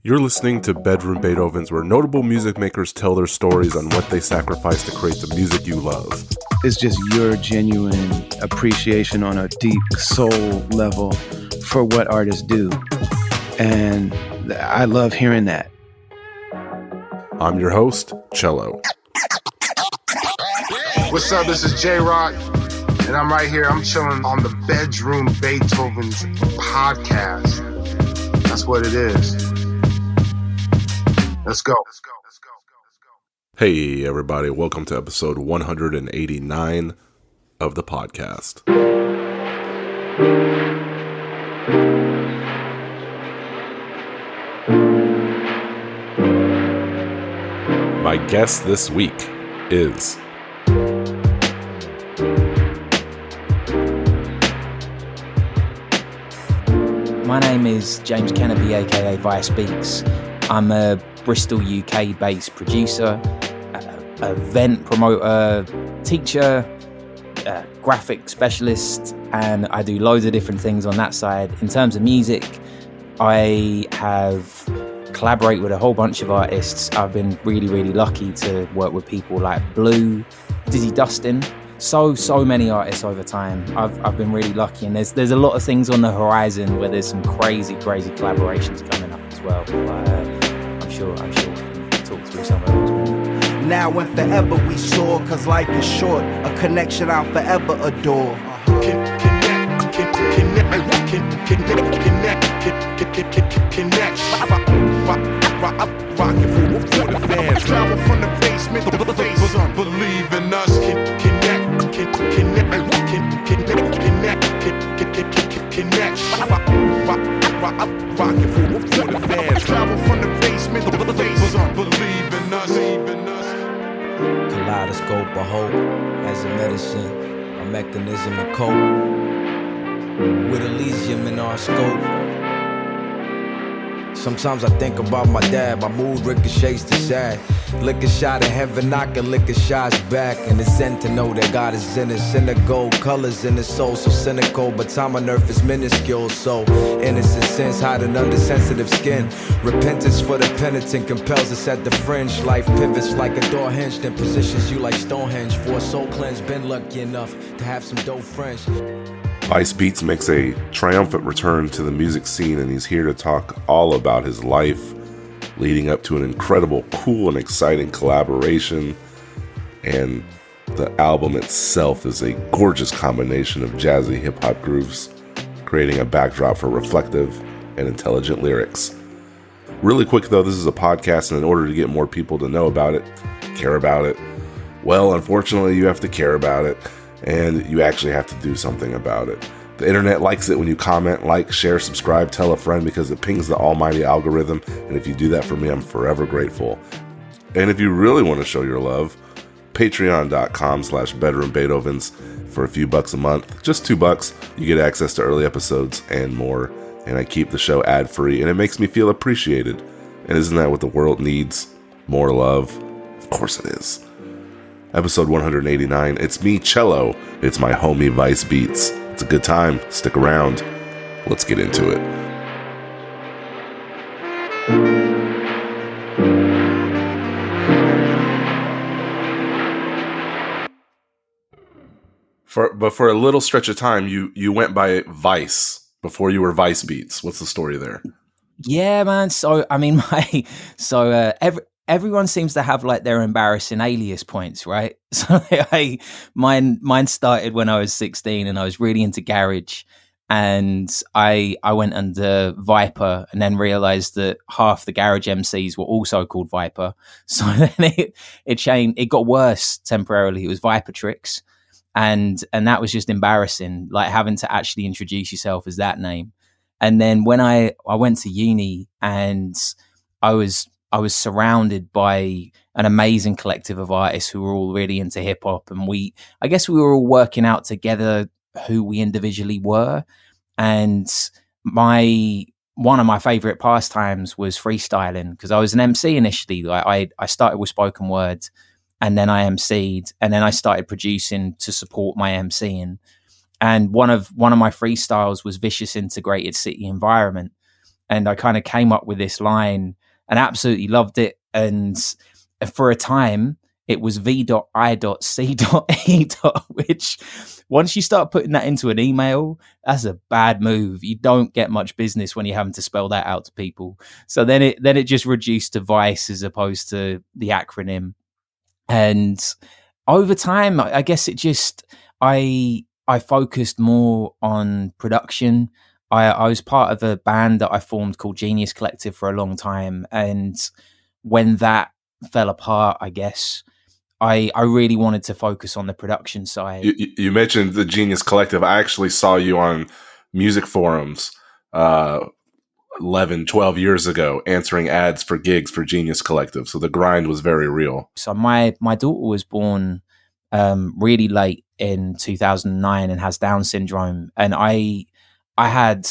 You're listening to Bedroom Beethovens, where notable music makers tell their stories on what they sacrificed to create the music you love. It's just your genuine appreciation on a deep soul level for what artists do. And I love hearing that. I'm your host, Cello. What's up? This is J-Rock, and I'm right here. I'm chilling on the Bedroom Beethovens podcast. That's what it is. Let's go. Hey, everybody. Welcome to episode 189 of the podcast. My guest this week is... My name is James Kennedy, aka Vice Beats. I'm a Bristol, UK-based producer, event promoter, teacher, graphic specialist, and I do loads of different things on that side. In terms of music, I have collaborated with a whole bunch of artists. I've been really lucky to work with people like Blue, Dizzy Dustin, so many artists over time. I've been really lucky, and there's a lot of things on the horizon where there's some crazy collaborations coming up as well. I'm sure we can talk through some of those. Now and forever we soar, cause life is short. A connection I'll forever adore. Rockin' for the fans. Travel from the basement to the face. Believe in us. Connect. Rockin' for the fans. Travel from the basement to the face. Believe in us. Kaleidoscope of hope as a medicine, a mechanism to cope with Elysium in our scope. Sometimes I think about my dad, my mood ricochets to sad. Lick a shot of heaven, I can lick a shot's back. And it's zen to know that God is in us, in the gold colors in his soul, so cynical, but time on earth is minuscule. So innocent sins hiding under sensitive skin. Repentance for the penitent compels us at the fringe. Life pivots like a door hinged and positions you like Stonehenge. For a soul cleanse, been lucky enough to have some dope friends. Vice Beats makes a triumphant return to the music scene, and he's here to talk all about his life leading up to an incredible, cool, and exciting collaboration. And the album itself is a gorgeous combination of jazzy hip-hop grooves, creating a backdrop for reflective and intelligent lyrics. Really quick though, this is a podcast, and in order to get more people to know about it, care about it, well, unfortunately, you have to care about it. And you actually have to do something about it. The internet likes it when you comment, like, share, subscribe, tell a friend, because it pings the almighty algorithm. And if you do that for me, I'm forever grateful. And if you really want to show your love, patreon.com/Bedroom Beethovens for a few bucks a month, just $2. You get access to early episodes and more. And I keep the show ad-free, and it makes me feel appreciated. And isn't that what the world needs? More love? Of course it is. Episode 189, it's me, Cello. It's my homie, Vice Beats. It's a good time. Stick around. Let's get into it. For a little stretch of time, you went by Vice before you were Vice Beats. What's the story there? Yeah, man. So, I mean, everyone seems to have like their embarrassing alias points, right? So mine started when I was 16 and I was really into garage, and I went under Viper and then realized that half the garage MCs were also called Viper. So then it changed. It got worse temporarily. It was Viper Tricks, and that was just embarrassing, like having to actually introduce yourself as that name. And then when I went to uni, and I was surrounded by an amazing collective of artists who were all really into hip hop, and I guess we were all working out together who we individually were. And one of my favorite pastimes was freestyling, because I was an MC initially. Like I started with spoken word, and then I MC'd, and then I started producing to support my MCing. And one of my freestyles was Vicious Integrated City Environment. And I kind of came up with this line and absolutely loved it. And for a time, it was V.I.C.E. which once you start putting that into an email, that's a bad move. You don't get much business when you're having to spell that out to people. So then it just reduced to Vice as opposed to the acronym. And over time, I guess it just, I focused more on production. I was part of a band that I formed called Genius Collective for a long time. And when that fell apart, I guess, I really wanted to focus on the production side. You mentioned the Genius Collective. I actually saw you on music forums 11, 12 years ago answering ads for gigs for Genius Collective. So the grind was very real. So my daughter was born really late in 2009 and has Down syndrome. And I had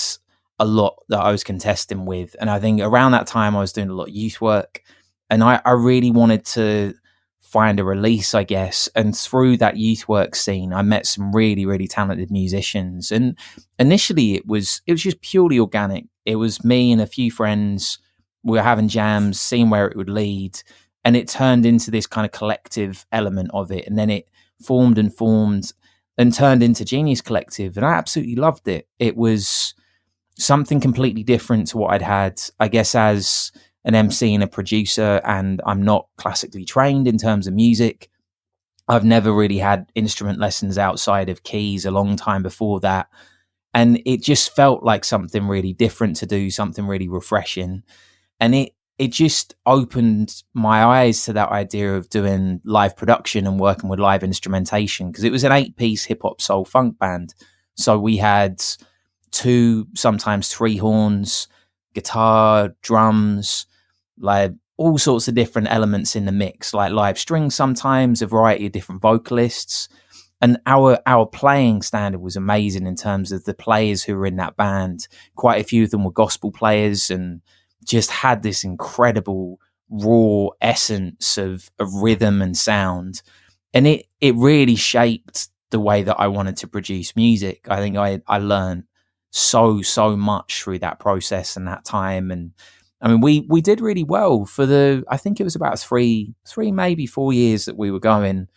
a lot that I was contesting with. And I think around that time I was doing a lot of youth work. And I really wanted to find a release, I guess. And through that youth work scene, I met some really, really talented musicians. And initially it was just purely organic. It was me and a few friends. We were having jams, seeing where it would lead. And it turned into this kind of collective element of it. And then it formed and turned into Genius Collective. And I absolutely loved it. It was something completely different to what I'd had, I guess, as an MC and a producer. And I'm not classically trained in terms of music. I've never really had instrument lessons outside of keys a long time before that. And it just felt like something really different to do, something really refreshing. And it just opened my eyes to that idea of doing live production and working with live instrumentation, because it was an 8-piece hip hop soul funk band. So we had 2, sometimes 3 horns, guitar, drums, like all sorts of different elements in the mix, like live strings sometimes, a variety of different vocalists. And our playing standard was amazing in terms of the players who were in that band. Quite a few of them were gospel players and just had this incredible raw essence of rhythm and sound. And it really shaped the way that I wanted to produce music. I think I learned so much through that process and that time. And I mean, we did really well for I think it was about 3 maybe 4 years that we were going.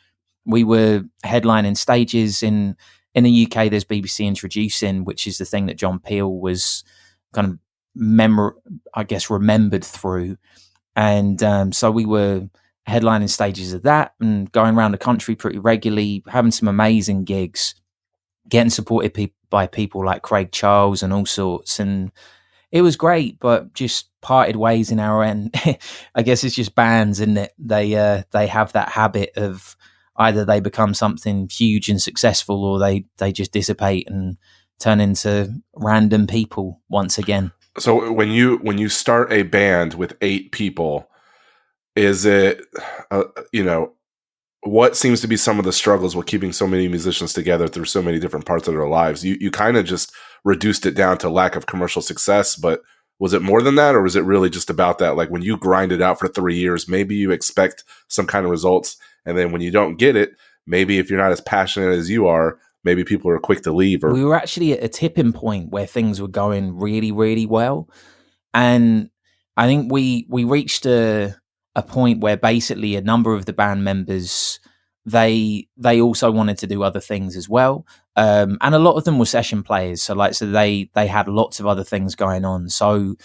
We were headlining stages in the UK. There's BBC Introducing, which is the thing that John Peel was kind of remembered through. And so we were headlining stages of that and going around the country pretty regularly, having some amazing gigs, getting supported by people like Craig Charles and all sorts. And it was great, but just parted ways in our end. I guess it's just bands, isn't it? They have that habit of either they become something huge and successful, or they just dissipate and turn into random people once again. So when you start a band with 8 people, is it, what seems to be some of the struggles with keeping so many musicians together through so many different parts of their lives? You kind of just reduced it down to lack of commercial success, but was it more than that, or was it really just about that? Like when you grind it out for 3 years, maybe you expect some kind of results, and then when you don't get it, maybe if you're not as passionate as you are, maybe people are quick to leave. Or we were actually at a tipping point where things were going really, really well. And I think we reached a point where basically a number of the band members, they also wanted to do other things as well. And a lot of them were session players. So they had lots of other things going on. So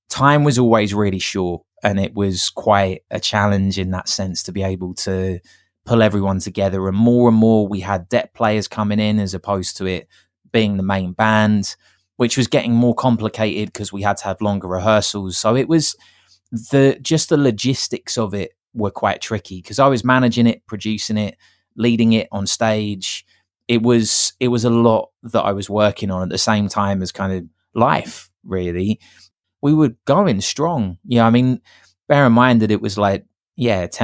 time was always really short, and it was quite a challenge in that sense to be able to pull everyone together. And more we had debt players coming in as opposed to it being the main band, which was getting more complicated because we had to have longer rehearsals. So it was the logistics of it were quite tricky, because I was managing it, producing it, leading it on stage. It was a lot that I was working on at the same time as kind of life, really. We were going strong. Yeah, I mean, bear in mind that it was 10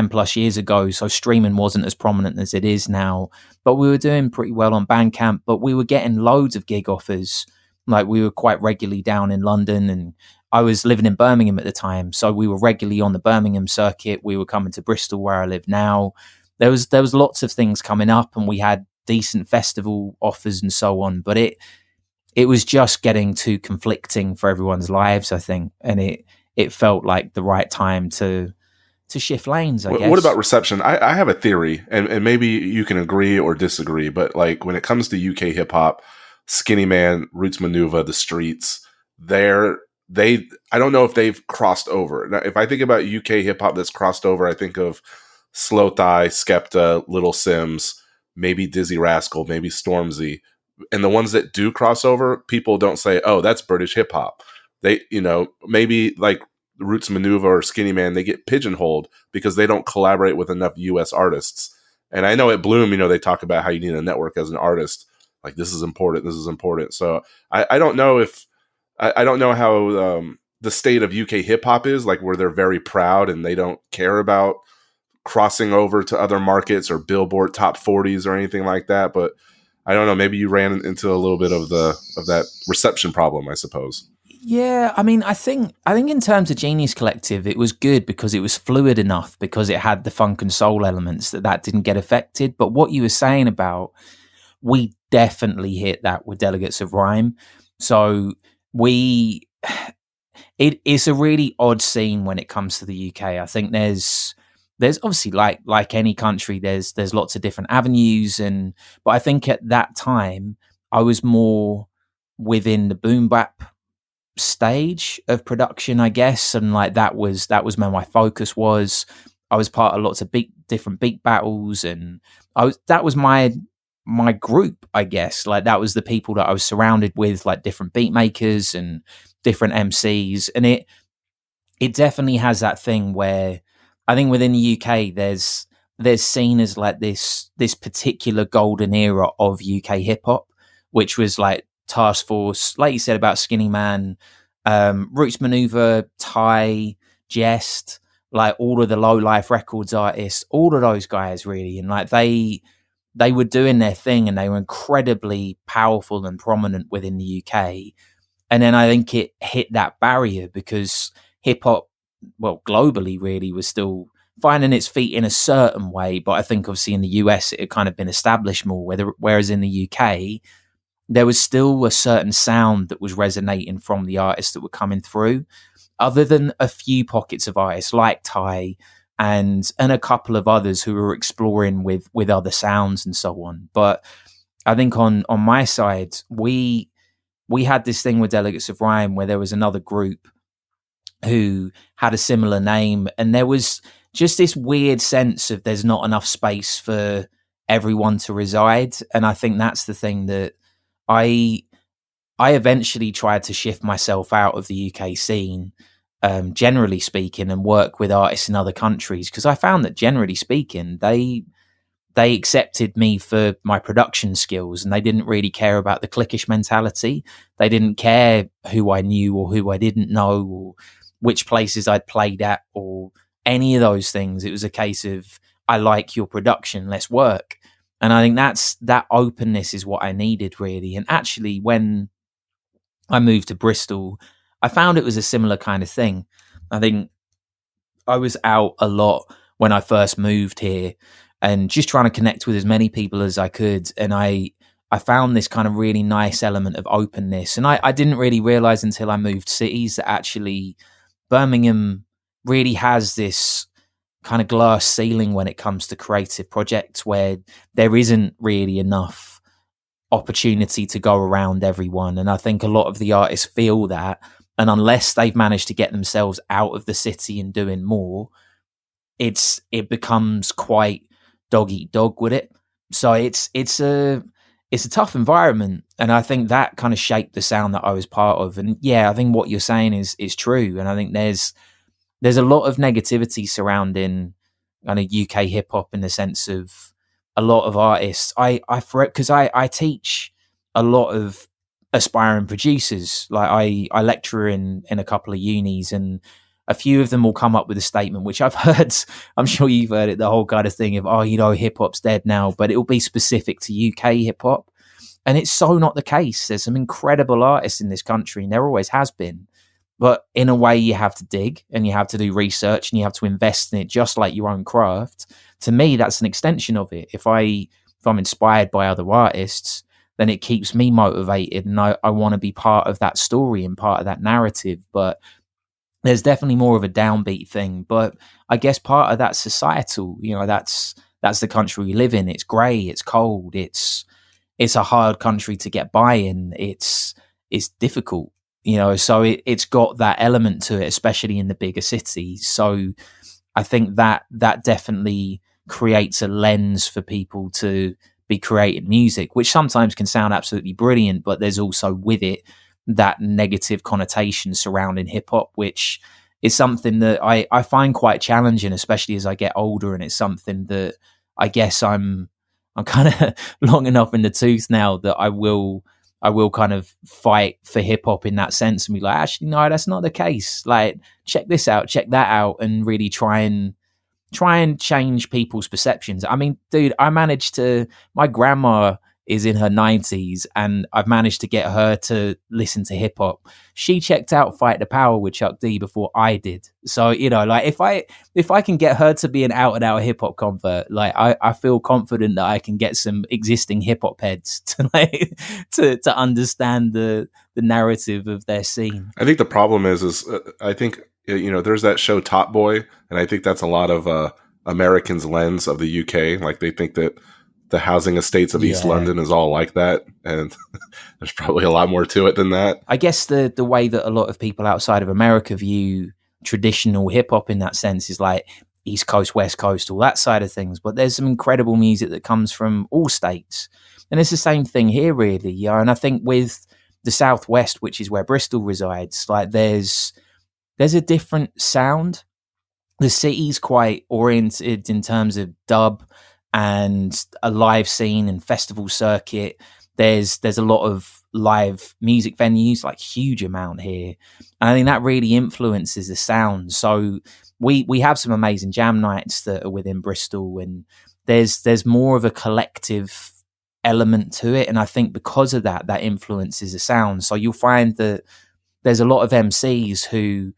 plus years ago, so streaming wasn't as prominent as it is now, but we were doing pretty well on Bandcamp. But we were getting loads of gig offers. Like, we were quite regularly down in London, and I was living in Birmingham at the time, so we were regularly on the Birmingham circuit. We were coming to Bristol, where I live now. There was lots of things coming up, and we had decent festival offers and so on, but it was just getting too conflicting for everyone's lives, I think, and it felt like the right time to shift lanes, I guess. What about reception? I have a theory, and maybe you can agree or disagree, but like when it comes to UK hip hop, Skinny Man, Roots Manuva, The Streets, I don't know if they've crossed over. Now, if I think about UK hip hop that's crossed over, I think of Slow Thigh, Skepta, Little Sims, maybe Dizzy Rascal, maybe Stormzy. And the ones that do cross over, people don't say, "Oh, that's British hip hop." They, maybe like Roots Manuva or Skinny Man, they get pigeonholed because they don't collaborate with enough US artists. And I know at Bloom, they talk about how you need a network as an artist. Like, this is important, this is important. So I don't know if, I don't know how the state of UK hip hop is, like where they're very proud and they don't care about crossing over to other markets or Billboard top 40s or anything like that. But I don't know, maybe you ran into a little bit of that reception problem, I suppose. Yeah, I mean, I think in terms of Genius Collective, it was good because it was fluid enough, because it had the funk and soul elements that didn't get affected. But what you were saying about, we definitely hit that with Delegates of Rhyme. So it's a really odd scene when it comes to the UK. I think there's obviously, like any country, there's lots of different avenues, but I think at that time I was more within the Boombap stage of production, I guess, and like that was where my focus was. I was part of lots of different beat battles, and that was my group, I guess. Like, that was the people that I was surrounded with, like different beat makers and different MCs, and it definitely has that thing where I think within the UK there's seen as like this particular golden era of UK hip hop, which was like Task Force, like you said about Skinny Man, Roots Manuva, Ty, Jest, like all of the Low Life Records artists, all of those guys really, and like they were doing their thing and they were incredibly powerful and prominent within the UK. And then I think it hit that barrier because hip hop, well, globally really was still finding its feet in a certain way, but I think obviously in the US it had kind of been established more, whereas in the UK there was still a certain sound that was resonating from the artists that were coming through, other than a few pockets of artists like Ty and a couple of others who were exploring with other sounds and so on. But I think on my side, we had this thing with Delegates of Rhyme where there was another group who had a similar name, and there was just this weird sense of there's not enough space for everyone to reside. And I think that's the thing that I eventually tried to shift myself out of the UK scene, generally speaking, and work with artists in other countries, because I found that generally speaking, they accepted me for my production skills, and they didn't really care about the cliquish mentality. They didn't care who I knew or who I didn't know, or which places I'd played at, or any of those things. It was a case of, I like your production, let's work. And I think that openness is what I needed really. And actually, when I moved to Bristol, I found it was a similar kind of thing. I think I was out a lot when I first moved here and just trying to connect with as many people as I could. And I found this kind of really nice element of openness. And I didn't really realize until I moved cities that actually Birmingham really has this kind of glass ceiling when it comes to creative projects, where there isn't really enough opportunity to go around everyone. And I think a lot of the artists feel that, and unless they've managed to get themselves out of the city and doing more, it becomes quite dog eat dog with it. So it's a tough environment, and I think that kind of shaped the sound that I was part of. And yeah, I think what you're saying is true, and I think there's a lot of negativity surrounding kind of UK hip hop, in the sense of a lot of artists. Because I teach a lot of aspiring producers. Like I lecture in a couple of unis, and a few of them will come up with a statement, which I've heard, I'm sure you've heard it, the whole kind of thing of, hip hop's dead now, but it will be specific to UK hip hop. And it's so not the case. There's some incredible artists in this country, and there always has been. But in a way, you have to dig and you have to do research and you have to invest in it, just like your own craft. To me, that's an extension of it. If I'm inspired by other artists, then it keeps me motivated, and I want to be part of that story and part of that narrative. But there's definitely more of a downbeat thing. But I guess part of that societal, that's the country we live in. It's grey, it's cold, it's a hard country to get by in. It's difficult, so it's got that element to it, especially in the bigger cities. So I think that definitely creates a lens for people to be creating music, which sometimes can sound absolutely brilliant, but there's also with it that negative connotation surrounding hip hop, which is something that I find quite challenging, especially as I get older. And it's something that I guess I'm kind of long enough in the tooth now that I will kind of fight for hip hop in that sense and be like, actually, no, that's not the case. Like, check this out, check that out, and really try and change people's perceptions. I mean, dude, my grandma is in her 90s and I've managed to get her to listen to hip hop. She checked out Fight the Power with Chuck D before I did. So, like if I can get her to be an out and out hip hop convert, like I feel confident that I can get some existing hip hop heads to to understand the narrative of their scene. I think the problem is I think, there's that show Top Boy, and I think that's a lot of Americans' lens of the UK. Like, they think that the housing estates of East London is all like that, and there's probably a lot more to it than that. I guess the way that a lot of people outside of America view traditional hip hop in that sense is like East Coast, West Coast, all that side of things. But there's some incredible music that comes from all states, and it's the same thing here, really. And I think with the Southwest, which is where Bristol resides, like there's a different sound. The city's quite oriented in terms of dub and a live scene and festival circuit. There's a lot of live music venues, like huge amount here. And I think that really influences the sound. So we have some amazing jam nights that are within Bristol, and there's more of a collective element to it. And I think because of that influences the sound. So you'll find that there's a lot of MCs who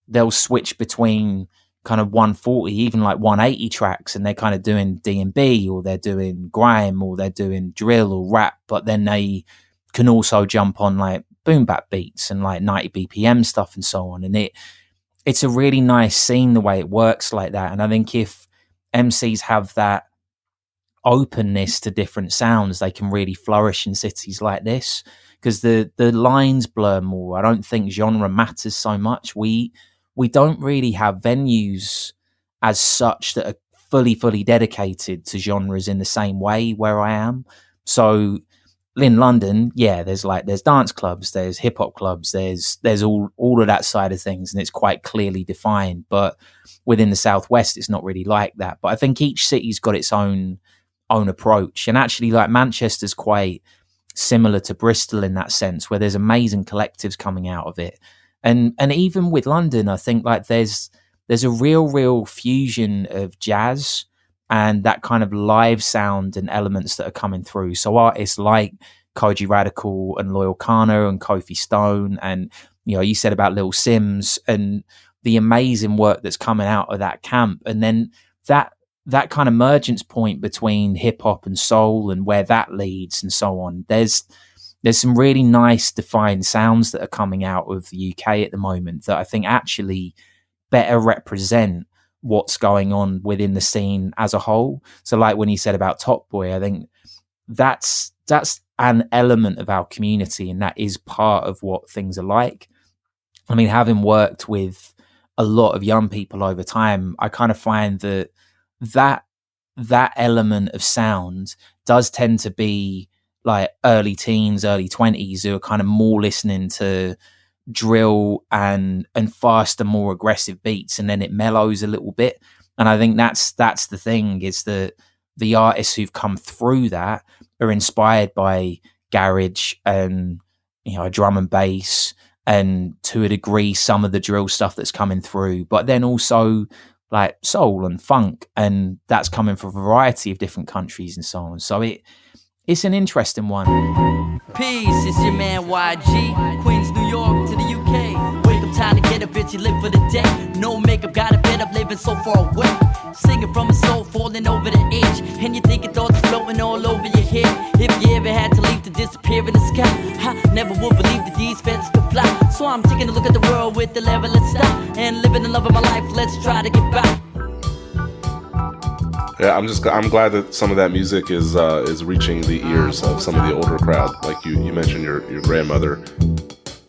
they'll switch between kind of 140, even like 180 tracks, and they're kind of doing D&B, or they're doing grime, or they're doing drill or rap, but then they can also jump on like Boombap beats and like 90 BPM stuff and so on. And it's a really nice scene the way it works like that. And I think if MCs have that openness to different sounds, they can really flourish in cities like this, because the lines blur more. I don't think genre matters so much. We don't really have venues as such that are fully dedicated to genres in the same way where I am. So in London, there's dance clubs, there's hip hop clubs, there's all of that side of things, and it's quite clearly defined. But within the Southwest, it's not really like that. But I think each city's got its own approach, and actually, like, Manchester's quite similar to Bristol in that sense, where there's amazing collectives coming out of it. And even with London, I think like there's a real fusion of jazz and that kind of live sound and elements that are coming through. So artists like Koji Radical and Loyal Kana and Kofi Stone, and you said about Lil Sims and the amazing work that's coming out of that camp. And then that kind of emergence point between hip hop and soul and where that leads and so on. There's some really nice defined sounds that are coming out of the UK at the moment that I think actually better represent what's going on within the scene as a whole. So like when you said about Top Boy, I think that's an element of our community, and that is part of what things are like. I mean, having worked with a lot of young people over time, I kind of find that element of sound does tend to be like early teens, early 20s, who are kind of more listening to drill and faster, more aggressive beats, and then it mellows a little bit. And I think that's the thing, is that the artists who've come through that are inspired by garage and drum and bass, and to a degree some of the drill stuff that's coming through, but then also like soul and funk, and that's coming from a variety of different countries and so on. So it's an interesting one. Peace, it's your man YG, Queens, New York to the UK. Wake up, time to get up, bitch, you live for the day. No makeup, got a bed up, living so far away. Singing from a soul, falling over the edge, and you thinking thoughts floating all over your head. If you ever had to leave the disappear in the sky. I never would believe that these feathers could fly. So I'm taking a look at the world with the level of style and living the love of my life. Let's try to get by. Yeah, I'm glad that some of that music is reaching the ears of some of the older crowd. Like you mentioned your grandmother.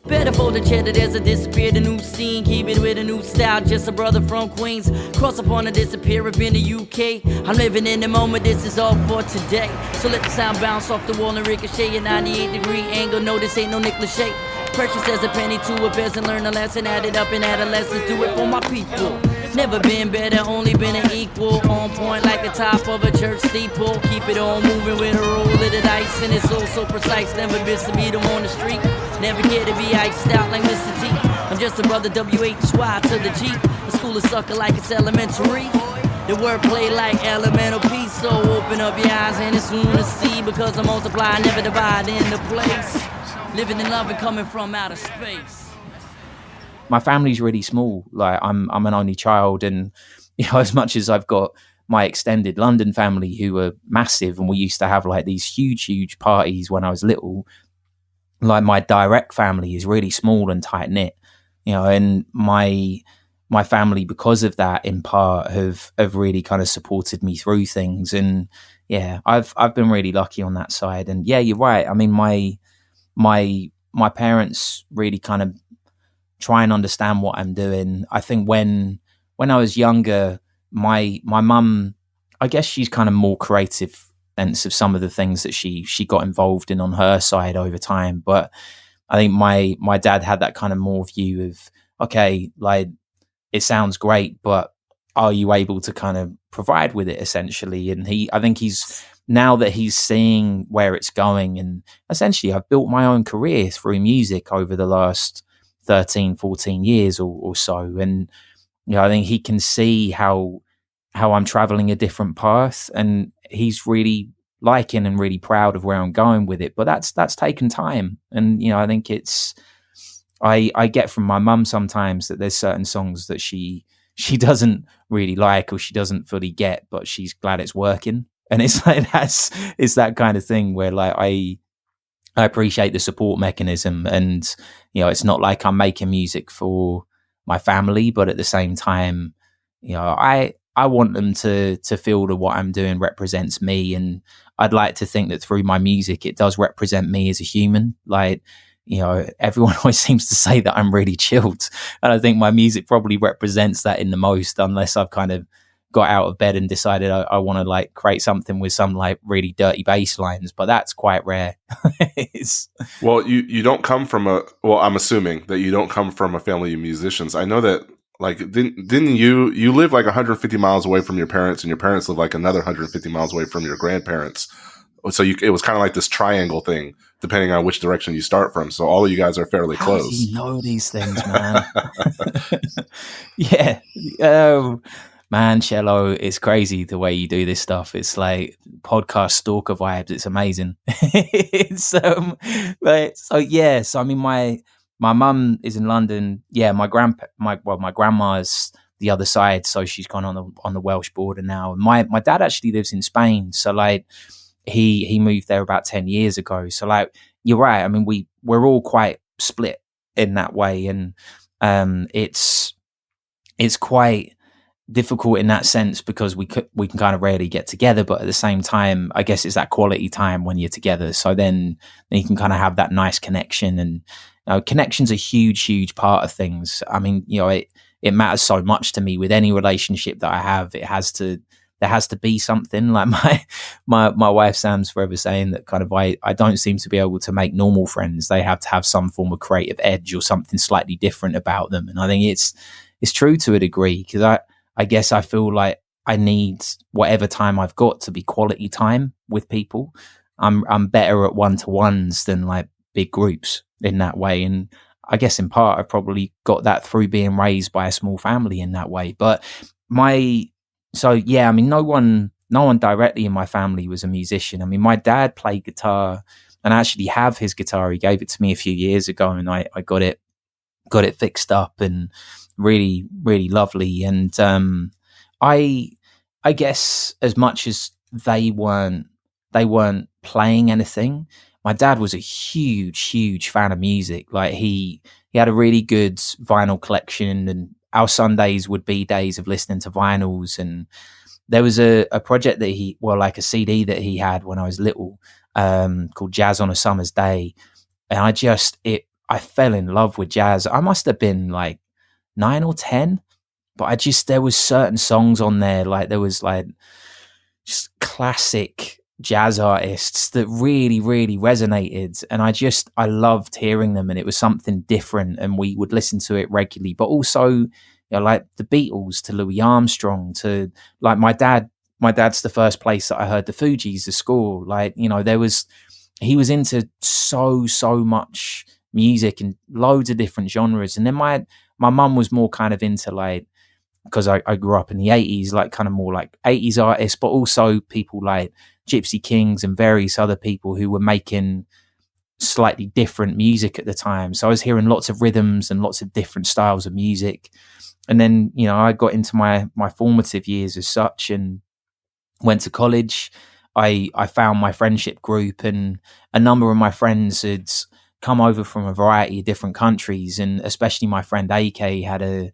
Better fold the cheddar, there's a disappeared, a new scene. Keep it with a new style, just a brother from Queens. Cross upon a disappear up in the UK. I'm living in the moment, this is all for today. So let the sound bounce off the wall and ricochet. A 98-degree angle, no, this ain't no Nick Lachey. Precious as a penny to a peasant, learn a lesson, add it up in adolescence. Do it for my people. Never been better, only been an equal. On point like the top of a church steeple. Keep it all moving with a roll of the dice. And it's all so precise, never miss to meet 'em on the street. Never care to be iced out like Mr. T. I'm just a brother W-H-Y to the G. The school is sucker like it's elementary. The wordplay like elemental P. So open up your eyes and it's soon to see. Because I multiply, never divide in the place. Living in love and coming from outer space. My family's really small. Like I'm an only child, and as much as I've got my extended London family who are massive, and we used to have like these huge parties when I was little. Like my direct family is really small and tight knit, and my family, because of that, in part, have really kind of supported me through things. And yeah, I've been really lucky on that side. And yeah, you're right. I mean, my parents really kind of try and understand what I'm doing. I think when I was younger, my mum, I guess she's kind of more creative sense of some of the things that she got involved in on her side over time. But I think my dad had that kind of more view of, okay, like it sounds great, but are you able to kind of provide with it essentially? And I think he's now that he's seeing where it's going, and essentially I've built my own career through music over the last 13, 14 years or so. And, I think he can see how I'm traveling a different path, and he's really liking and really proud of where I'm going with it. But that's taken time. And, I think I get from my mum sometimes that there's certain songs that she doesn't really like or she doesn't fully get, but she's glad it's working. And it's like, it's that kind of thing where like, I appreciate the support mechanism, and, it's not like I'm making music for my family, but at the same time, I want them to feel that what I'm doing represents me. And I'd like to think that through my music, it does represent me as a human. Like, everyone always seems to say that I'm really chilled. And I think my music probably represents that in the most, unless I've kind of got out of bed and decided I want to like create something with some like really dirty bass lines, but that's quite rare. Well, you don't come from I'm assuming that you don't come from a family of musicians. I know that, like, didn't you live like 150 miles away from your parents, and your parents live like another 150 miles away from your grandparents. So it was kind of like this triangle thing, depending on which direction you start from. So all of you guys are fairly close. How do you know these things, man? Yeah. Man, Cello, it's crazy the way you do this stuff. It's like podcast stalker vibes. It's amazing. So I mean, my mum is in London. Yeah, my grandma's the other side, so she's gone on the Welsh border now. My dad actually lives in Spain, so like he moved there about 10 years ago. So like you're right. I mean, we're all quite split in that way, and it's quite difficult in that sense because we can kind of rarely get together, but at the same time, I guess it's that quality time when you're together. So then you can kind of have that nice connection, and connection's a huge part of things. I mean, it matters so much to me with any relationship that I have. There has to be something. Like my wife Sam's forever saying that kind of I don't seem to be able to make normal friends. They have to have some form of creative edge or something slightly different about them. And I think it's true to a degree, because I guess I feel like I need whatever time I've got to be quality time with people. I'm better at one-to-ones than like big groups in that way. And I guess in part I probably got that through being raised by a small family in that way. But so yeah, I mean, no one directly in my family was a musician. I mean, my dad played guitar, and I actually have his guitar. He gave it to me a few years ago, and I got it fixed up and really, really lovely. And I guess as much as they weren't playing anything, my dad was a huge fan of music. Like he had a really good vinyl collection, and our Sundays would be days of listening to vinyls. And there was a project that like a CD that he had when I was little, called Jazz on a Summer's Day. And I fell in love with jazz. I must have been like 9 or 10, but there was certain songs on there. Like there was like just classic jazz artists that really resonated, and I loved hearing them, and it was something different, and we would listen to it regularly. But also, like the Beatles to Louis Armstrong to, like, my dad's the first place that I heard the Fugees, the score. Like, he was into so much music and loads of different genres. And then my mum was more kind of into, like, because I grew up in the 80s, like kind of more like 80s artists, but also people like Gypsy Kings and various other people who were making slightly different music at the time. So I was hearing lots of rhythms and lots of different styles of music. And then, I got into my formative years as such and went to college. I found my friendship group, and a number of my friends had come over from a variety of different countries, and especially my friend AK had a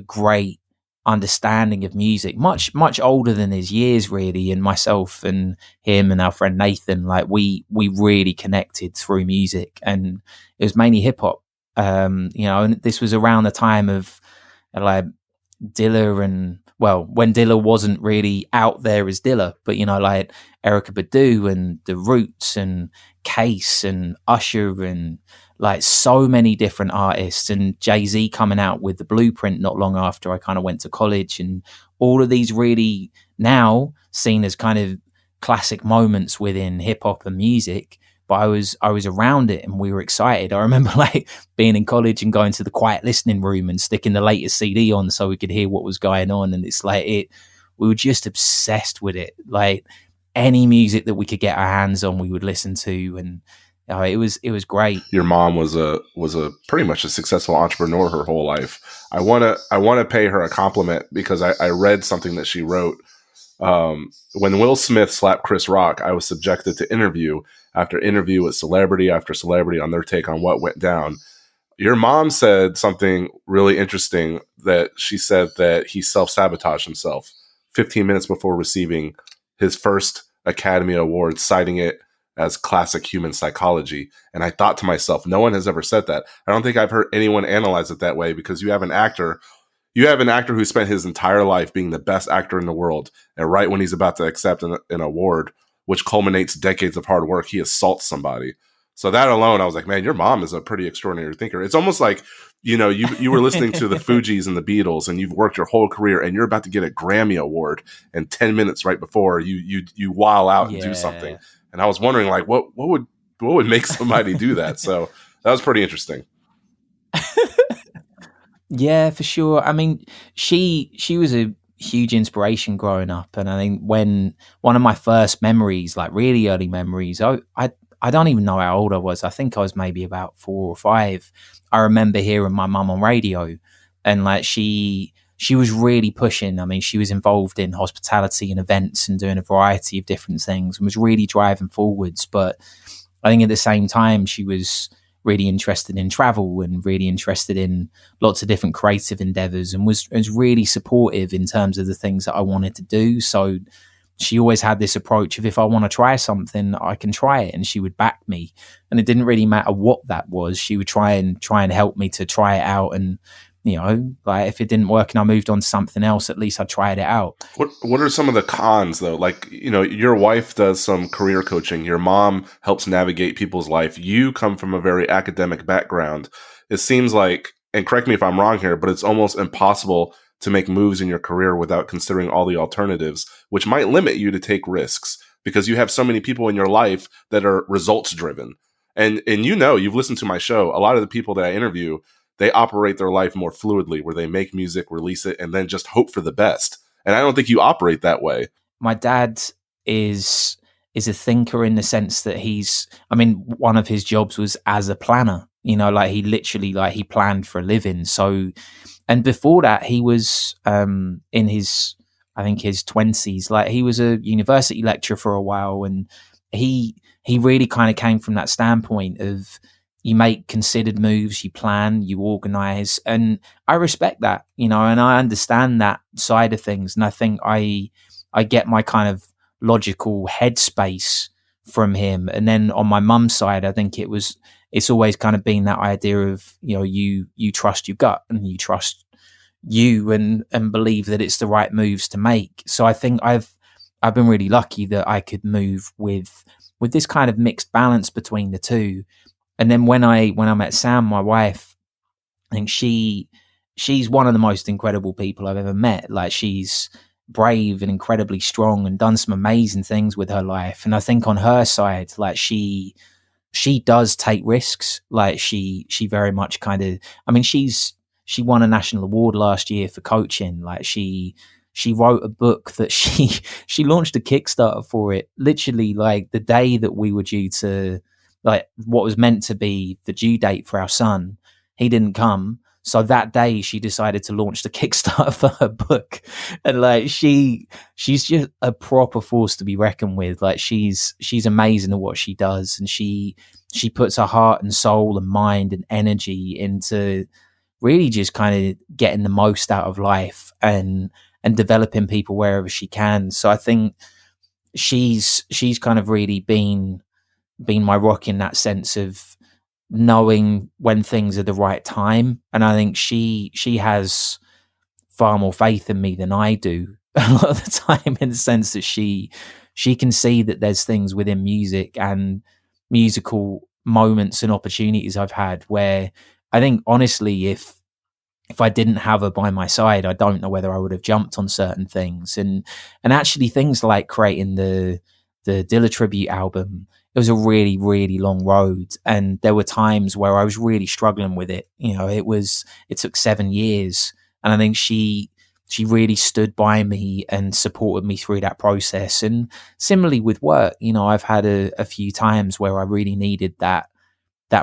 great understanding of music, much older than his years really. And myself and him and our friend Nathan, like we really connected through music, and it was mainly hip hop. And this was around the time of like Dilla, and well, when Dilla wasn't really out there as Dilla, but like Erykah Badu and The Roots and Case and Usher and like so many different artists, and Jay-Z coming out with The Blueprint not long after I kind of went to college, and all of these really now seen as kind of classic moments within hip hop and music. But I was around it, and we were excited. I remember like being in college and going to the quiet listening room and sticking the latest CD on so we could hear what was going on. And it's like we were just obsessed with it. Like any music that we could get our hands on, we would listen to, and it was great. Your mom was a pretty much a successful entrepreneur her whole life. I wanna pay her a compliment because I read something that she wrote. When Will Smith slapped Chris Rock, I was subjected to interview after interview with celebrity after celebrity on their take on what went down. Your mom said something really interesting, that she said that he self-sabotaged himself 15 minutes before receiving his first Academy Award, citing it as classic human psychology. And I thought to myself, no one has ever said that. I don't think I've heard anyone analyze it that way, because you have an actor who spent his entire life being the best actor in the world, and right when he's about to accept an award, which culminates decades of hard work, he assaults somebody. So that alone, I was like, man, your mom is a pretty extraordinary thinker. It's almost like, you were listening to the Fugees and the Beatles, and you've worked your whole career, and you're about to get a Grammy Award, and 10 minutes right before you wow out and do something. And I was wondering, like, what would make somebody do that? So that was pretty interesting. Yeah, for sure. I mean, she was a huge inspiration growing up, and I think when one of my first memories, like really early memories, I don't even know how old I was. I think I was maybe about 4 or 5. I remember hearing my mum on radio, and like she was really pushing. I mean, she was involved in hospitality and events and doing a variety of different things, and was really driving forwards. But I think at the same time, she was really interested in travel and really interested in lots of different creative endeavors, and was really supportive in terms of the things that I wanted to do. So she always had this approach of, if I want to try something, I can try it, and she would back me. And it didn't really matter what that was. She would try and help me to try it out. And like if it didn't work and I moved on to something else, at least I tried it out. What are some of the cons though? Like, your wife does some career coaching. Your mom helps navigate people's life. You come from a very academic background. It seems like, and correct me if I'm wrong here, but it's almost impossible to make moves in your career without considering all the alternatives, which might limit you to take risks because you have so many people in your life that are results driven. And you've listened to my show. A lot of the people that I interview, they operate their life more fluidly, where they make music, release it, and then just hope for the best. And I don't think you operate that way. My dad is a thinker in the sense that one of his jobs was as a planner, like he literally, like he planned for a living. So, and before that he was in his, I think his 20s, like he was a university lecturer for a while, and he he really kind of came from that standpoint of, you make considered moves, you plan, you organize, and I respect that, and I understand that side of things, and I think I get my kind of logical headspace from him. And then on my mum's side, I think it's always kind of been that idea of, you trust your gut, and you trust you, and believe that it's the right moves to make. So I think I've been really lucky that I could move with this kind of mixed balance between the two. And then when I met Sam, my wife, I think she's one of the most incredible people I've ever met. Like, she's brave and incredibly strong and done some amazing things with her life. And I think on her side, like, she does take risks. Like, she very much kind of, I mean, she won a national award last year for coaching. Like, she wrote a book that she launched a Kickstarter for it, literally like the day that we were due to, like, what was meant to be the due date for our son. He didn't come. So that day she decided to launch the Kickstarter for her book. And like, she's just a proper force to be reckoned with. Like, she's amazing at what she does. And she puts her heart and soul and mind and energy into really just kind of getting the most out of life and developing people wherever she can. So I think she's kind of really been my rock in that sense of knowing when things are the right time. And I think she has far more faith in me than I do a lot of the time, in the sense that she can see that there's things within music and musical moments and opportunities I've had where I think, honestly, if I didn't have her by my side, I don't know whether I would have jumped on certain things. And actually, things like creating the Dilla tribute album, it was a really, really long road. And there were times where I was really struggling with it. It took 7 years. And I think she really stood by me and supported me through that process. And similarly with work, I've had a few times where I really needed that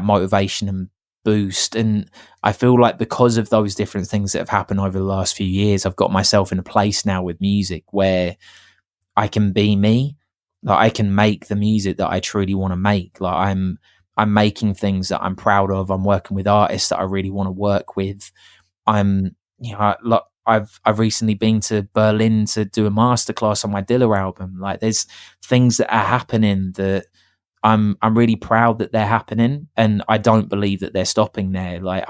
motivation and boost. And I feel like because of those different things that have happened over the last few years, I've got myself in a place now with music where I can be me. Like, I can make the music that I truly want to make. Like, I'm making things that I'm proud of. I'm working with artists that I really want to work with. I've recently been to Berlin to do a masterclass on my Dilla album. Like, there's things that are happening that I'm really proud that they're happening, and I don't believe that they're stopping there. Like,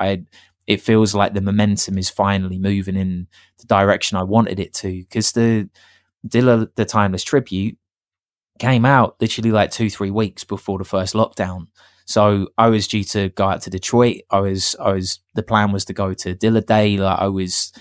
it feels like the momentum is finally moving in the direction I wanted it to, because the Dilla, the Timeless Tribute, came out literally like 2-3 weeks before the first lockdown. So I was due to go out to Detroit. The plan was to go to Dilla Day. Like, there was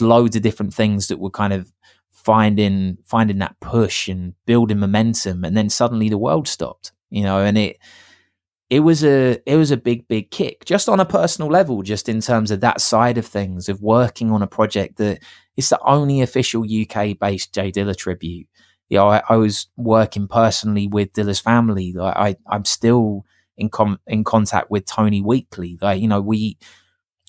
loads of different things that were kind of finding that push and building momentum. And then suddenly the world stopped, and it was a big kick, just on a personal level, just in terms of that side of things, of working on a project that is the only official UK based J Dilla tribute. I was working personally with Dilla's family. Like, I'm still in contact with Tony weekly. Like,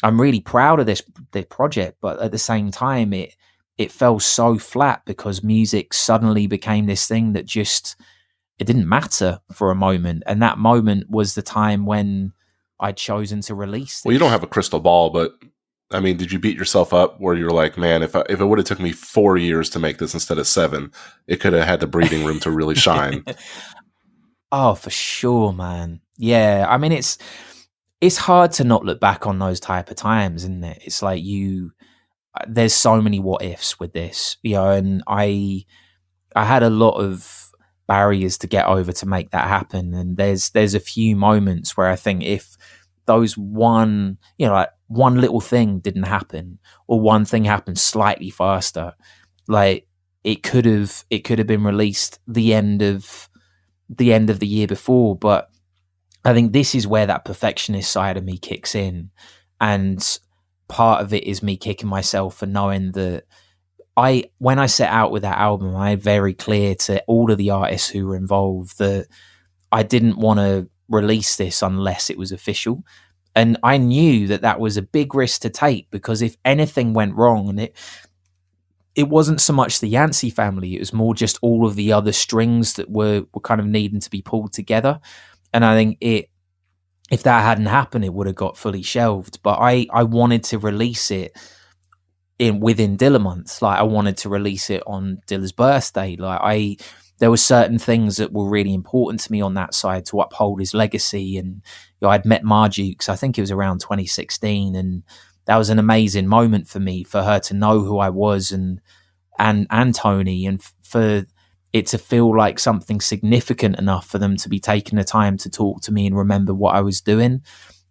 I'm really proud of this project, but at the same time, it fell so flat because music suddenly became this thing that just, it didn't matter for a moment. And that moment was the time when I'd chosen to release this. Well, you don't have a crystal ball, but I mean, did you beat yourself up where you're like, man, if it would have took me 4 years to make this instead of 7, it could have had the breathing room to really shine? Oh, for sure, man. Yeah. I mean, it's hard to not look back on those type of times, isn't it? It's like there's so many what ifs with this, and I had a lot of barriers to get over to make that happen. And there's a few moments where I think if those one little thing didn't happen, or one thing happened slightly faster, like, it could have been released the end of the year before. But I think this is where that perfectionist side of me kicks in, and part of it is me kicking myself for knowing that when I set out with that album, I made very clear to all of the artists who were involved that I didn't want to release this unless it was official. And I knew that was a big risk to take, because if anything went wrong, and it wasn't so much the Yancey family, it was more just all of the other strings that were kind of needing to be pulled together. And I think if that hadn't happened, it would have got fully shelved. But I wanted to release it within Dilla month. Like, I wanted to release it on Dilla's birthday. There were certain things that were really important to me on that side to uphold his legacy. And I'd met Marjukes, I think it was around 2016, and that was an amazing moment for me, for her to know who I was, and Tony, and for it to feel like something significant enough for them to be taking the time to talk to me and remember what I was doing.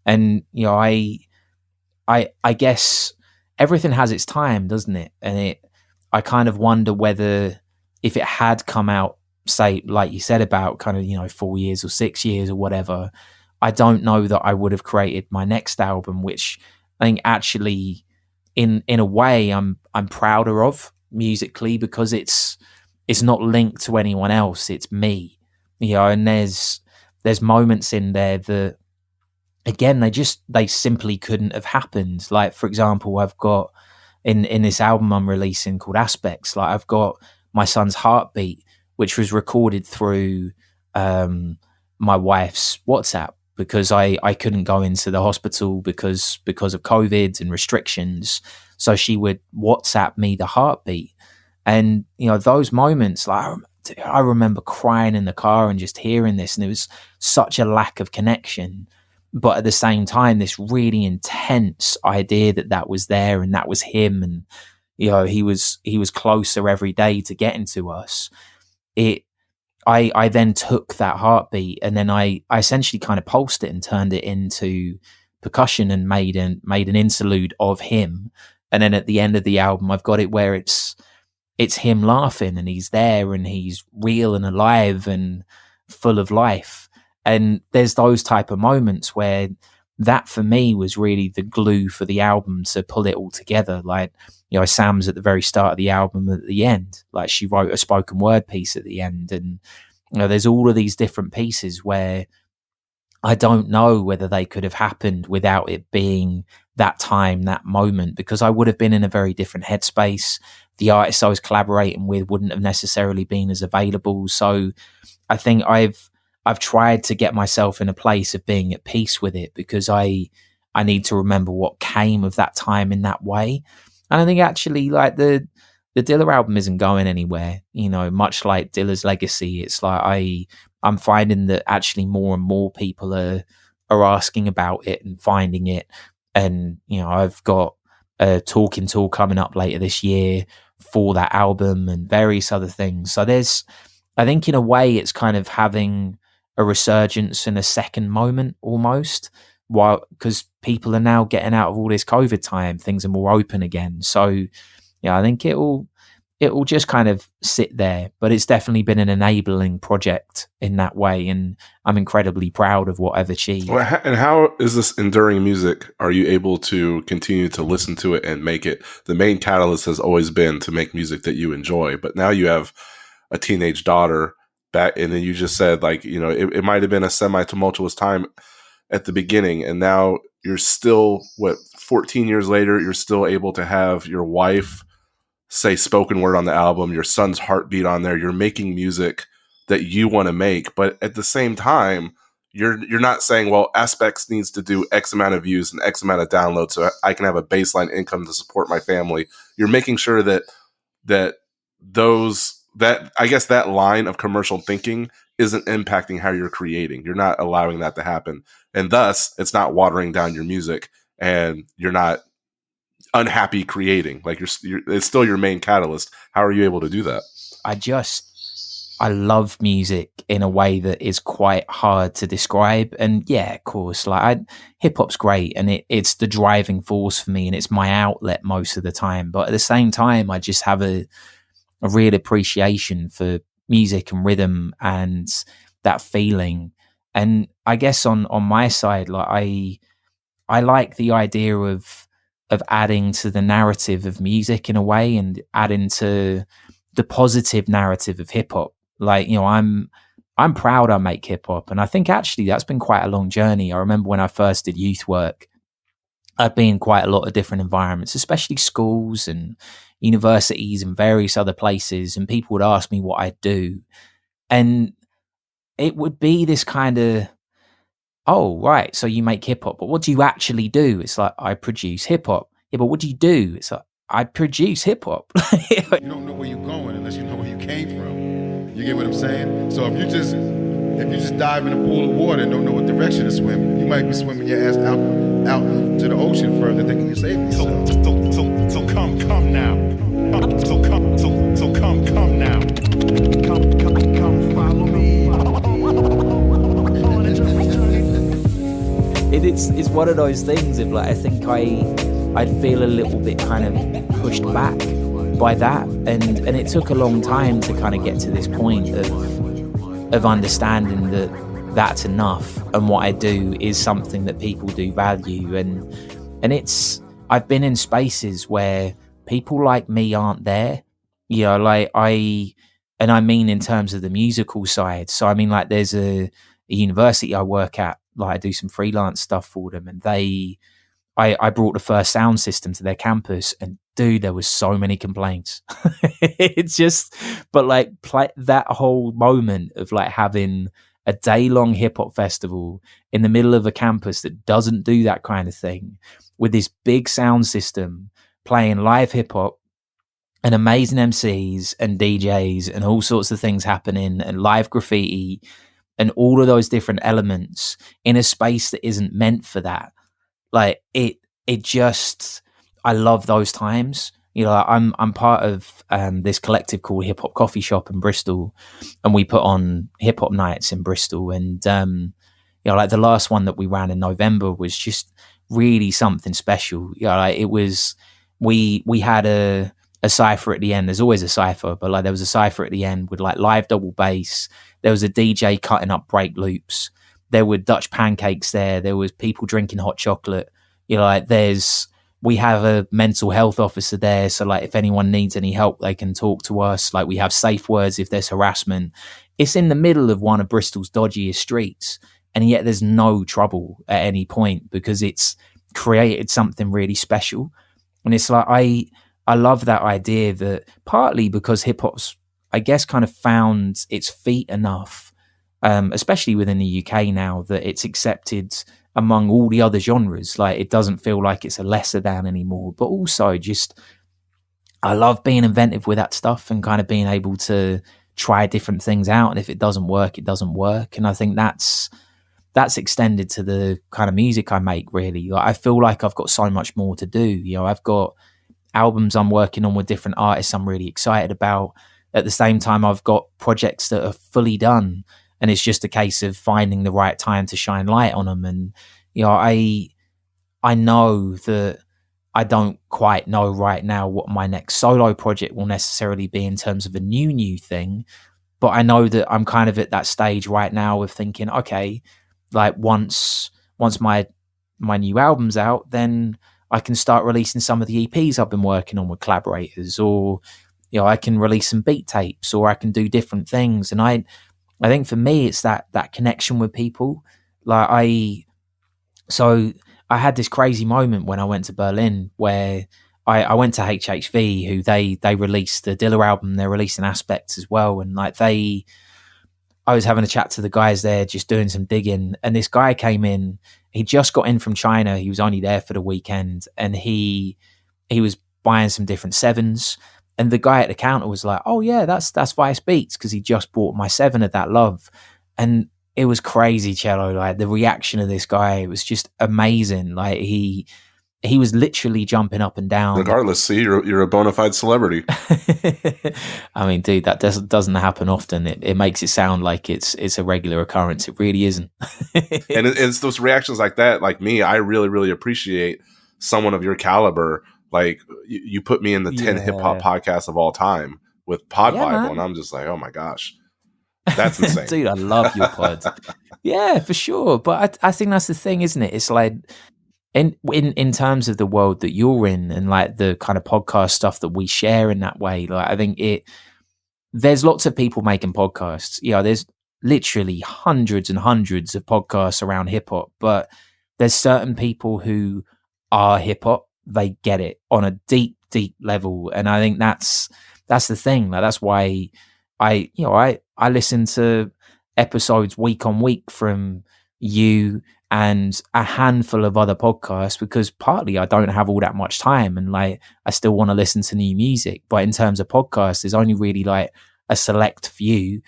And I guess everything has its time, doesn't it? And I kind of wonder whether, if it had come out, say, like you said, about kind of 4 years or 6 years or whatever, I don't know that I would have created my next album, which I think actually in a way I'm prouder of musically, because it's not linked to anyone else, it's me. And there's moments in there that, again, they simply couldn't have happened. Like, for example, I've got in this album I'm releasing called Aspects, like, I've got my son's heartbeat, which was recorded through my wife's WhatsApp, because I couldn't go into the hospital because of COVID and restrictions. So she would WhatsApp me the heartbeat. And, those moments, like, I remember crying in the car and just hearing this, and it was such a lack of connection. But at the same time, this really intense idea that was there, and that was him. And, he was closer every day to getting to us. I then took that heartbeat, and then I essentially kind of pulsed it and turned it into percussion and made an interlude of him. And then at the end of the album, I've got it where it's him laughing, and he's there, and he's real and alive and full of life. And there's those type of moments where that for me was really the glue for the album to pull it all together. Like, Sam's at the very start of the album, at the end, like, she wrote a spoken word piece at the end. And, there's all of these different pieces where I don't know whether they could have happened without it being that time, that moment, because I would have been in a very different headspace. The artists I was collaborating with wouldn't have necessarily been as available. So I think I've tried to get myself in a place of being at peace with it, because I need to remember what came of that time in that way. And I think actually, like, the Dilla album isn't going anywhere, much like Dilla's legacy. It's like I'm finding that actually more and more people are asking about it and finding it. And, I've got a talking tour coming up later this year for that album and various other things. So I think in a way it's kind of having a resurgence and a second moment almost, because people are now getting out of all this COVID time, things are more open again. So I think it will just kind of sit there, but it's definitely been an enabling project in that way, and I'm incredibly proud of what I've achieved. Well, and how is this enduring music? Are you able to continue to listen to it and make it? The main catalyst has always been to make music that you enjoy, but now you have a teenage daughter back, and then you just said, like, it might have been a semi-tumultuous time at the beginning, and now you're still, 14 years later, you're still able to have your wife say spoken word on the album, your son's heartbeat on there. You're making music that you want to make, but at the same time, you're not saying, well, Aspects needs to do X amount of views and X amount of downloads so I can have a baseline income to support my family. You're making sure that I guess that line of commercial thinking isn't impacting how you're creating. You're not allowing that to happen, and thus it's not watering down your music, and you're not unhappy creating. Like, it's still your main catalyst. How are you able to do that? I love music in a way that is quite hard to describe. And yeah, of course, like, hip hop's great, and it's the driving force for me, and it's my outlet most of the time. But at the same time, I just have a real appreciation for music and rhythm and that feeling. And I guess on my side, like, I like the idea of adding to the narrative of music in a way, and adding to the positive narrative of hip hop. Like, I'm proud I make hip hop, and I think actually that's been quite a long journey. I remember when I first did youth work, I've been in quite a lot of different environments, especially schools and universities and various other places, and people would ask me what I do, and it would be this kind of, oh, right, so you make hip hop, but what do you actually do? It's like, I produce hip hop. Yeah, but what do you do? It's like, I produce hip hop. You don't know where you're going unless you know where you came from. You get what I'm saying? So if you just dive in a pool of water and don't know what direction to swim, you might be swimming your ass out to the ocean further, thinking you're saving yourself. So come now. So come now. Come follow me. It's one of those things of like, I think I'd feel a little bit kind of pushed back by that, and it took a long time to kind of get to this point of understanding that that's enough, and what I do is something that people do value, and I've been in spaces where people like me aren't there, you know, like I mean in terms of the musical side. So I mean, like, there's a university I work at, like I do some freelance stuff for them, and I brought the first sound system to their campus, and dude, there was so many complaints. It's just, but like that whole moment of like having a day-long hip-hop festival in the middle of a campus that doesn't do that kind of thing, with this big sound system playing live hip-hop and amazing MCs and DJs and all sorts of things happening, and live graffiti and all of those different elements in a space that isn't meant for that. Like it just, I love those times. You know, I'm part of this collective called Hip Hop Coffee Shop in Bristol, and we put on hip hop nights in Bristol. And you know, like the last one that we ran in November was just really something special. You know, like it was, we had a cipher at the end. There's always a cipher, but like there was a cipher at the end with like live double bass. There was a DJ cutting up break loops. There were Dutch pancakes there. There was people drinking hot chocolate. You know, like we have a mental health officer there. So like if anyone needs any help, they can talk to us. Like we have safe words if there's harassment. It's in the middle of one of Bristol's dodgiest streets. And yet there's no trouble at any point, because it's created something really special. And it's like, I love that idea, that partly because hip hop's, I guess, kind of found its feet enough, especially within the UK now, that it's accepted among all the other genres. Like it doesn't feel like it's a lesser than anymore, but also just, I love being inventive with that stuff and kind of being able to try different things out. And if it doesn't work, it doesn't work. And I think that's extended to the kind of music I make, really. Like, I feel like I've got so much more to do. You know, I've got albums I'm working on with different artists I'm really excited about. At the same time, I've got projects that are fully done, and it's just a case of finding the right time to shine light on them. And, you know, I know that I don't quite know right now what my next solo project will necessarily be in terms of a new thing, but I know that I'm kind of at that stage right now of thinking, okay, like once my new album's out, then I can start releasing some of the EPs I've been working on with collaborators, or, you know, I can release some beat tapes, or I can do different things. And I think for me, it's that connection with people. Like I had this crazy moment when I went to Berlin, where I went to HHV, who they released the Dilla album. They're releasing Aspects as well. And like I was having a chat to the guys there, just doing some digging. And this guy came in, he just got in from China. He was only there for the weekend, and he was buying some different sevens. And the guy at the counter was like, "Oh yeah, that's Vice Beats," because he just bought my 7 of That Love. And it was crazy, Cello. Like the reaction of this guy, it was just amazing. Like he was literally jumping up and down. Regardless, see, you're a bona fide celebrity. I mean, dude, that doesn't happen often. It makes it sound like it's a regular occurrence. It really isn't. And it's those reactions like that, like me, I really, really appreciate someone of your caliber. Like you put me in the 10 hip hop podcasts of all time with Pod Bible, man. And I'm just like, oh my gosh, that's insane. Dude, I love your pod. Yeah, for sure. But I think that's the thing, isn't it? It's like, in terms of the world that you're in, and like the kind of podcast stuff that we share in that way, like I think there's lots of people making podcasts. You know, there's literally hundreds and hundreds of podcasts around hip hop, but there's certain people who are hip hop, they get it on a deep, deep level. And I think that's the thing. Like, that's why I listen to episodes week on week from you and a handful of other podcasts, because partly I don't have all that much time, and like I still want to listen to new music. But in terms of podcasts, there's only really like a select few.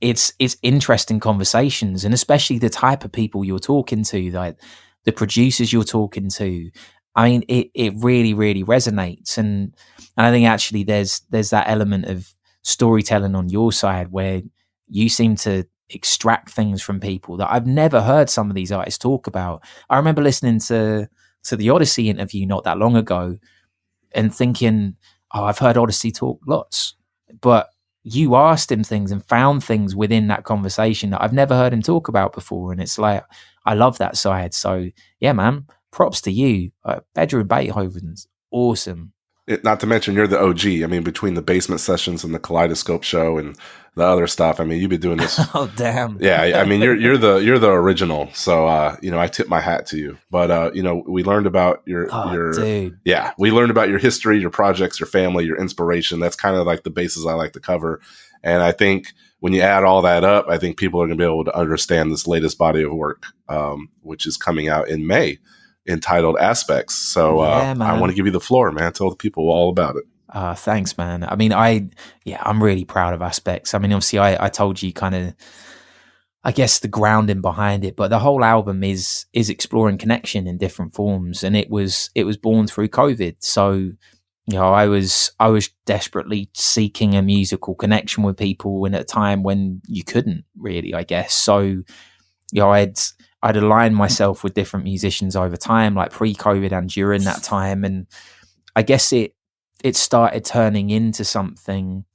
It's interesting conversations, and especially the type of people you're talking to, like the producers you're talking to. I mean, it really, really resonates. And I think actually there's that element of storytelling on your side where you seem to extract things from people that I've never heard some of these artists talk about. I remember listening to the Odyssey interview not that long ago and thinking, oh, I've heard Odyssey talk lots, but you asked him things and found things within that conversation that I've never heard him talk about before. And it's like, I love that side. So yeah, man, props to you. Bedroom Beethovens, awesome. Not to mention, you're the OG. I mean, between the basement sessions and the Kaleidoscope show and the other stuff, I mean, you've been doing this. Oh, damn. Yeah, I mean, you're the original. So, I tip my hat to you. But we learned about your dude. Yeah, we learned about your history, your projects, your family, your inspiration. That's kind of like the bases I like to cover. And I think when you add all that up, I think people are going to be able to understand this latest body of work, which is coming out in May, entitled Aspects. So I want to give you the floor, man. Tell the people all about it. Thanks, man. I mean, I'm really proud of Aspects. I mean, obviously I told you kind of, I guess, the grounding behind it, but the whole album is exploring connection in different forms. And it was born through COVID. So, I was desperately seeking a musical connection with people in a time when you couldn't really, I guess. So, I'd aligned myself with different musicians over time, like pre-COVID and during that time. And I guess it started turning into something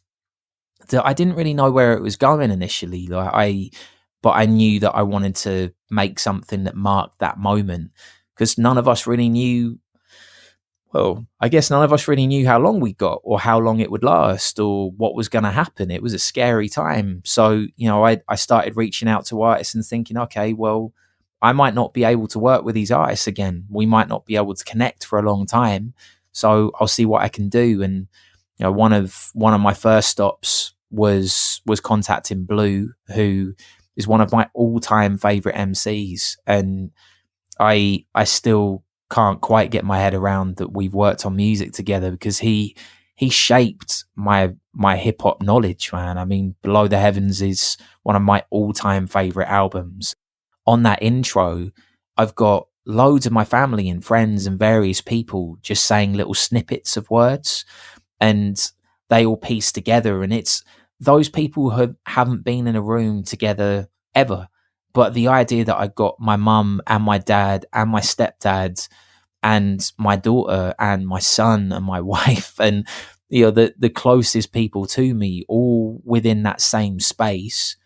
that I didn't really know where it was going initially. But I knew that I wanted to make something that marked that moment, because none of us really knew. Well, I guess none of us really knew how long we got or how long it would last or what was going to happen. It was a scary time. So, I started reaching out to artists and thinking, okay, well, I might not be able to work with these artists again. We might not be able to connect for a long time. So I'll see what I can do. And one of my first stops was contacting Blue, who is one of my all-time favorite MCs. And I still can't quite get my head around that we've worked on music together, because he shaped my hip hop knowledge, man. I mean, Below the Heavens is one of my all-time favorite albums. On that intro, I've got loads of my family and friends and various people just saying little snippets of words, and they all piece together. And it's those people who haven't been in a room together ever. But the idea that I got my mum and my dad and my stepdad and my daughter and my son and my wife and the closest people to me all within that same space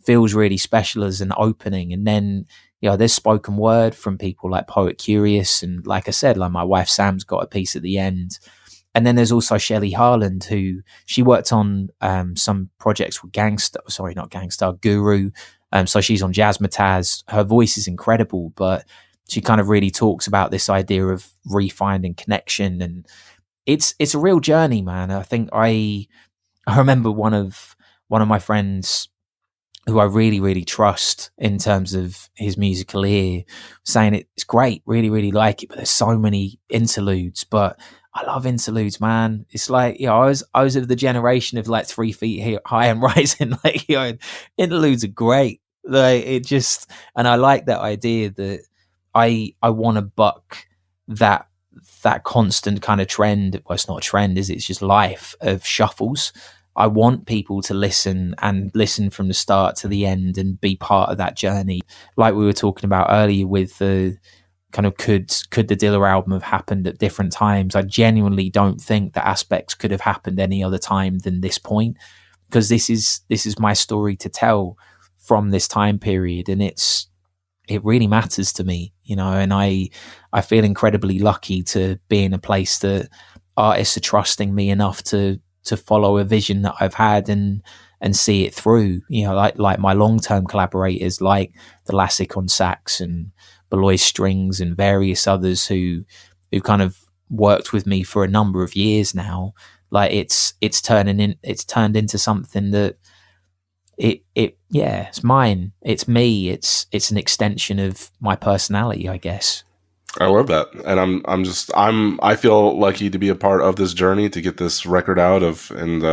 feels really special as an opening. And then there's spoken word from people like Poet Curious, and like I said, like my wife Sam's got a piece at the end. And then there's also Shelley Harland, who she worked on some projects with Guru. So she's on Jazzmatazz. Her voice is incredible, but she kind of really talks about this idea of refinding connection, and it's a real journey, man. I think I remember one of my friends who I really, really trust in terms of his musical ear saying it's great, really, really like it, but there's so many interludes. But I love interludes, man. It's like, I was of the generation of like 3 feet high and rising. Like, interludes are great. Like, it just, and I like that idea that I want to buck that constant kind of trend. Well, it's not a trend, is it? It's just life of shuffles. I want people to listen from the start to the end and be part of that journey. Like we were talking about earlier with the kind of could the Dilla album have happened at different times? I genuinely don't think that Aspects could have happened any other time than this point, because this is my story to tell from this time period, and it really matters to me, and I feel incredibly lucky to be in a place that artists are trusting me enough to follow a vision that I've had and see it through, like my long-term collaborators like the Lassic on sax and Beloy Strings and various others who kind of worked with me for a number of years now. Like it's turned into something that it's mine, it's me, it's an extension of my personality, I guess. I love that. And I feel lucky to be a part of this journey, to get this record out and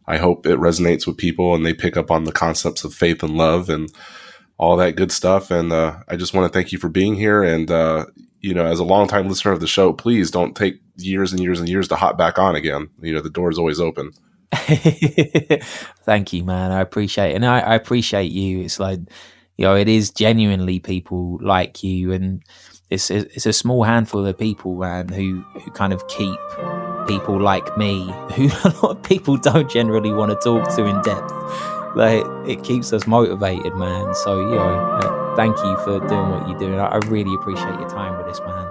I hope it resonates with people and they pick up on the concepts of faith and love and all that good stuff. And I just want to thank you for being here. And, as a longtime listener of the show, please don't take years and years and years to hop back on again. The door is always open. Thank you, man. I appreciate it. And I appreciate you. It's like, it is genuinely people like you. And it's a small handful of people, man, who kind of keep people like me, who a lot of people don't generally want to talk to in depth. Like, it keeps us motivated, man. So, thank you for doing what you do. And I really appreciate your time with this, man.